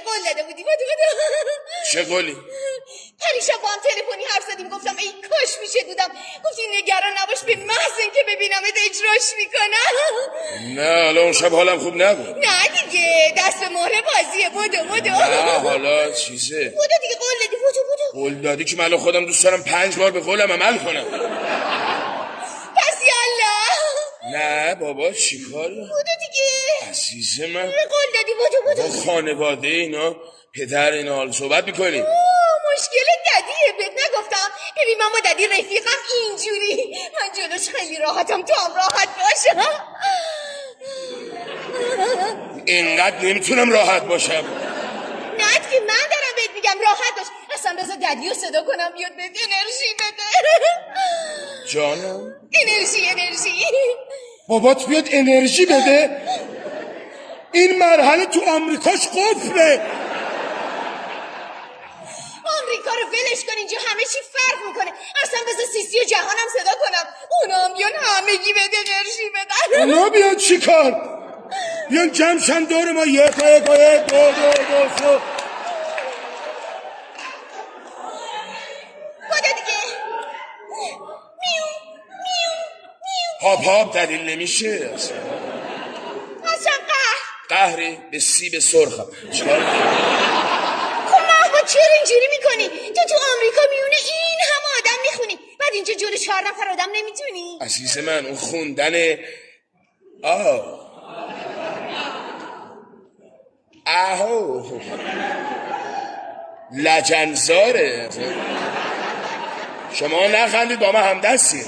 قول داده بودی بودو چه قولی؟ پریشب با هم تلفنی حرف زدیم گفتم ای کاش میشه بودم گفتی نگران نباش به محض اینکه ببینمت اجراش میکنم. نه حالا اون شب حالم خوب نبود. نه دیگه دست به مهره بازیه بودو نه حالا چیزه بودو دیگه قول دادی بودو قول دادی که من خودم دوست دارم 5 بار به قولم عمل کنم. پس یالله. نه بابا چی کاری؟ بودو دیگه عزیز من قول دادی بودو با خانواده اینا پدر اینا حال صحبت میکنی؟ مشکل ددیه بهت نگفتم. ببین من با ددی رفیقم اینجوری من جلوش خیلی راحتم تو هم راحت باشم. اینقدر نمیتونم راحت باشم. نه که من دارم بهت میگم راحت باش. اصلا بذار ددیو صدا کنم بیاد بهت انرژی بده. جانم انرژی بابات بیاد انرژی بده؟ این مرحله تو آمریکاش قفله. آمریکا رو ولش کن اینجا همه چی فرق میکنه. اصلا بذار سیسی و جهانم صدا کنم اونا هم بیان همگی بهت انرژی بدن. اونا بیان چی کار؟ بیان جمعشن دور ما یک دو بوده دیگه میو هاپ دلیل نمیشه اصلا. اصلا قهری به سیب سرخم چیکار کنم؟ خب محبا چرا اینجوری میکنی؟ تو آمریکا میونه این همه آدم میخونی بعد اینجا جلو 4 نفر آدم نمیتونی؟ عزیز من اون خوندن اهو لجنزاره. شما نخندید با من همدستید.